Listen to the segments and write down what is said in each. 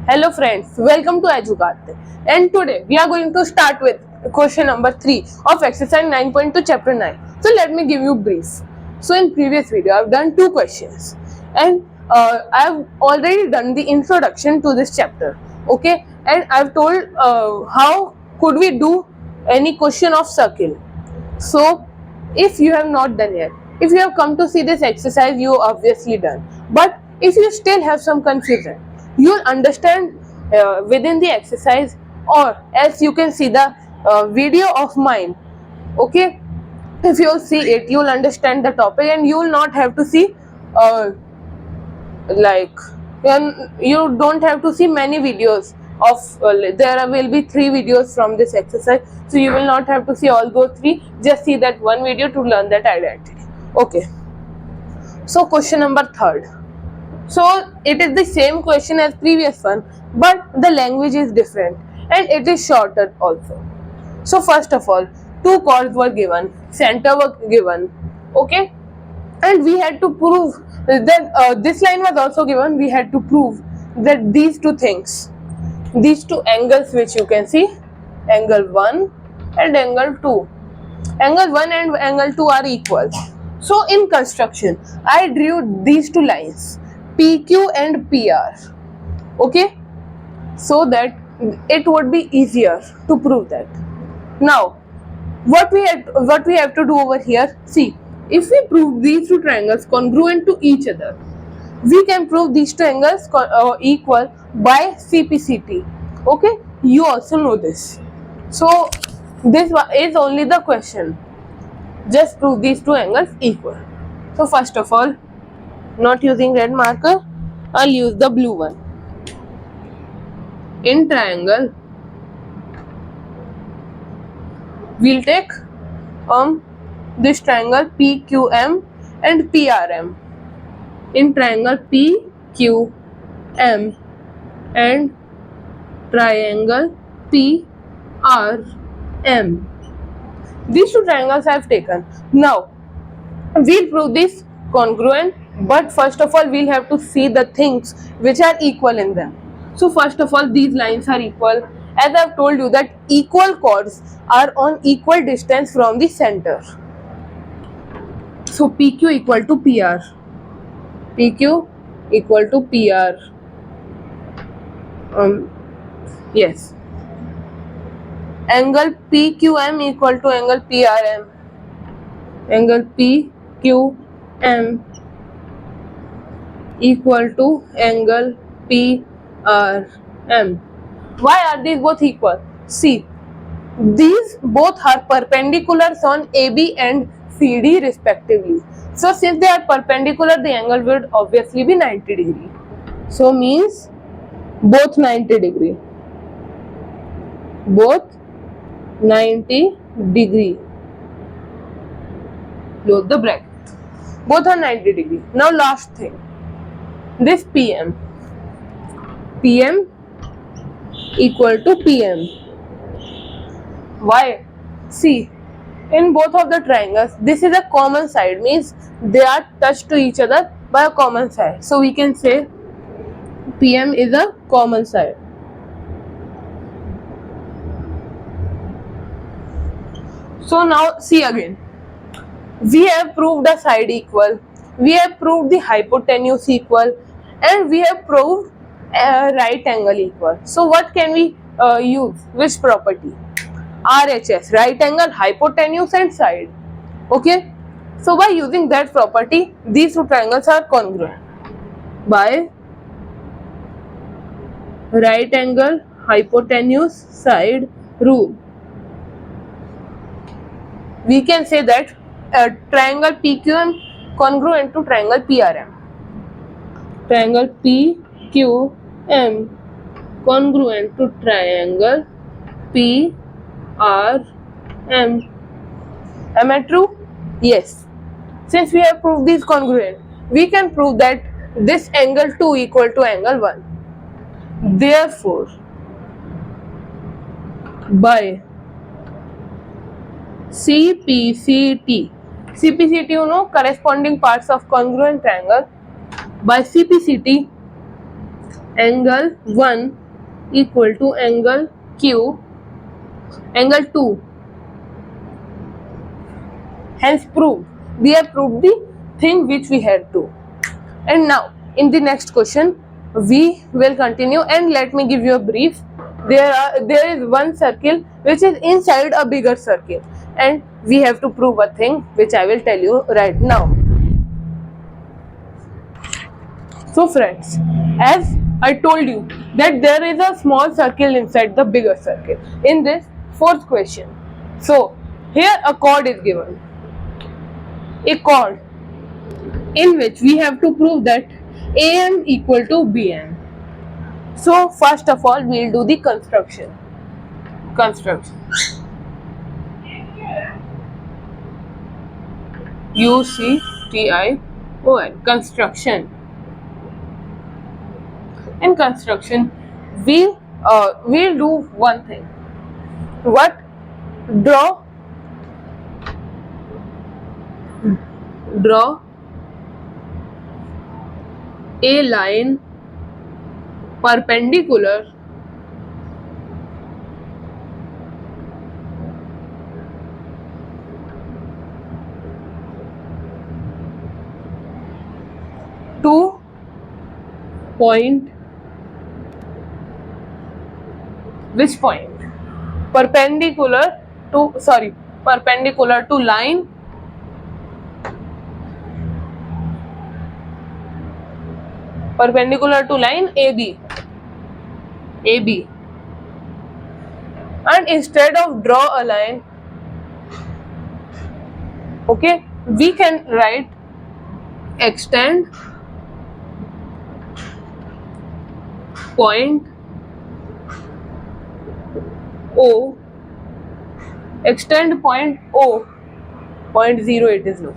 Hello friends, welcome to EduCart. And today we are going to start with question number 3 of exercise 9.2 chapter 9. So let me give you brief. So in previous video I have done two questions and I have already done the introduction to this chapter. Okay, and I have told how could we do any question of circle. So if you have not done yet, if you have come to see this exercise, you obviously done. But if you still have some confusion, you'll understand within the exercise, or else you can see the video of mine. Okay, if you'll see it, you'll understand the topic and you will not have to see like you don't have to see many videos of there will be 3 videos from this exercise, so you will not have to see all those 3, just see that one video to learn that identity. Okay, so question number 3rd. So it is the same question as previous one, but the language is different and it is shorter also. So first of all, 2 chords were given, center were given. Okay, and we had to prove that this line was also given. We had to prove that these two things, these two angles which you can see, angle 1 and angle 2, angle 1 and angle 2 are equal. So in construction I drew these two lines, PQ and PR. Okay, so that it would be easier to prove that. Now what we have to do over here, see, if we prove these two triangles congruent to each other, we can prove these two angles equal by CPCT. Okay, you also know this. So this is only the question, just prove these two angles equal. So first of all, not using red marker, I'll use the blue one. In triangle, we'll take this triangle PQM and PRM. In triangle PQM and triangle PRM, these two triangles I have taken. Now we'll prove this congruent, but first of all we'll have to see the things which are equal in them. So first of all, these lines are equal, as I've told you that equal chords are on equal distance from the center. So PQ equal to PR, PQ equal to PR. Yes, angle PQM equal to angle PRM, angle PQM equal to angle PRM. Why are these both equal? See, these both are perpendiculars on AB and CD respectively. So since they are perpendicular, the angle would obviously be 90 degree. So means both 90 degree. Both 90 degree. Close the bracket. Both are 90 degree. Now last thing, this PM. PM equal to PM. Why? See, in both of the triangles, this is a common side, means they are touched to each other by a common side. So we can say PM is a common side. So now see again, we have proved the side equal, we have proved the hypotenuse equal, and we have proved right angle equal. So what can we use? Which property? RHS, right angle, hypotenuse and side. Okay, so by using that property, these two triangles are congruent by right angle, hypotenuse, side rule. We can say that triangle PQM congruent to triangle PRM. Triangle PQM congruent to triangle PRM. Am I true? Yes. Since we have proved these congruent, we can prove that this angle 2 equal to angle 1. Therefore, by CPCT, you know, corresponding parts of congruent triangle, by CPCT, angle 1 equal to angle Q, angle 2. Hence proved. We have proved the thing which we had to. And now in the next question we will continue, and let me give you a brief. There is one circle which is inside a bigger circle, and we have to prove a thing which I will tell you right now. So friends, as I told you that there is a small circle inside the bigger circle in this fourth question. So here a chord is given, a chord in which we have to prove that AM equal to BN. So first of all we will do the construction. UCTION, construction. In construction we'll do one thing. What? Draw a line perpendicular to point. Which point? Perpendicular to line AB. And instead of draw a line, okay, we can write extend point O, point 0 it is no.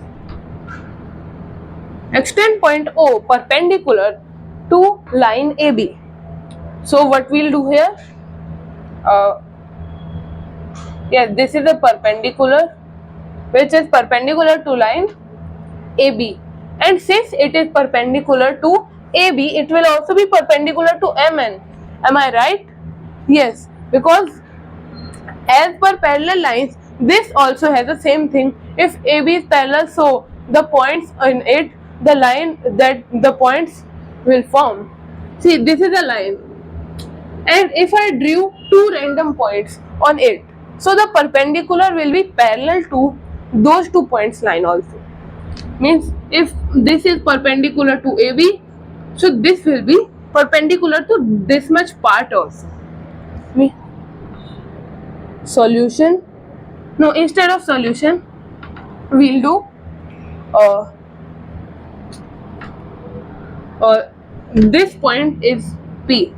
Extend point O perpendicular to line AB. So what we'll do here? This is a perpendicular which is perpendicular to line AB, and since it is perpendicular to AB, it will also be perpendicular to MN. Am I right? Yes, because as per parallel lines, this also has the same thing. If AB is parallel, so the points in it, the line that the points will form. See, this is a line, and if I drew two random points on it, so the perpendicular will be parallel to those 2 points line also. Means if this is perpendicular to AB, so this will be perpendicular to this much part also. Solution. No, instead of solution we'll do this point is P.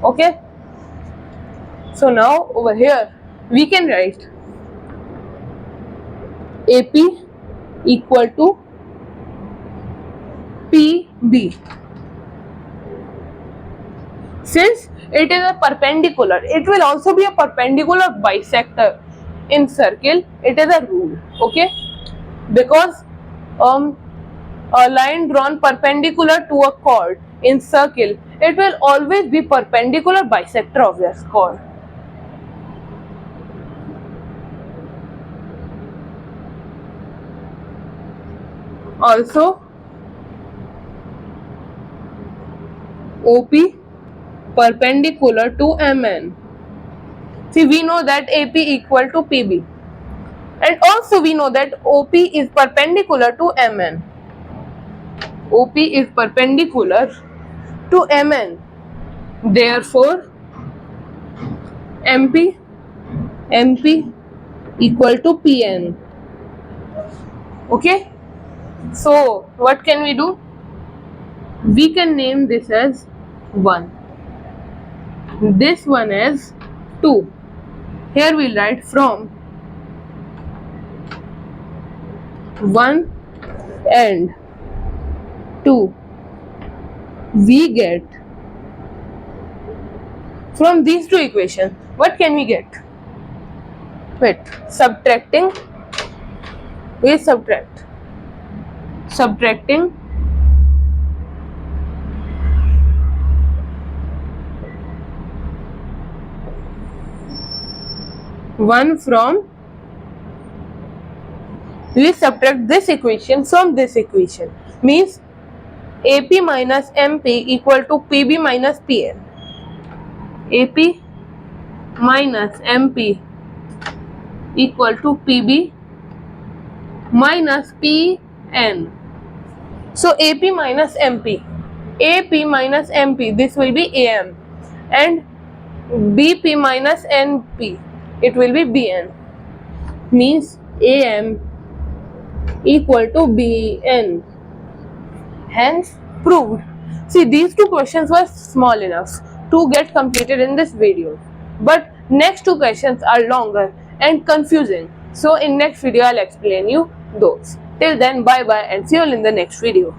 Okay, so now over here we can write AP equal to PB. Since it is a perpendicular, it will also be a perpendicular bisector in circle. It is a rule, okay, because a line drawn perpendicular to a chord in circle, it will always be perpendicular bisector of this chord. Also OP perpendicular to MN. See, we know that AP equal to PB, and also we know that OP is perpendicular to MN. OP is perpendicular to MN. Therefore, MP equal to PN. Okay. So what can we do? We can name this as 1. This one as 2. Here we'll write from 1 and 2. We get from these two equations. What can we get? Wait, subtracting. We subtracting 1 from, we subtract this equation from this equation, means AP minus MP equal to PB minus PN. AP minus MP equal to PB minus PN. So AP minus MP, this will be AM, and BP minus NP, it will be BN, means AM equal to BN. Hence proved. See, these two questions were small enough to get completed in this video, but next two questions are longer and confusing. So in next video I'll explain you those. Till then, bye bye and see you all in the next video.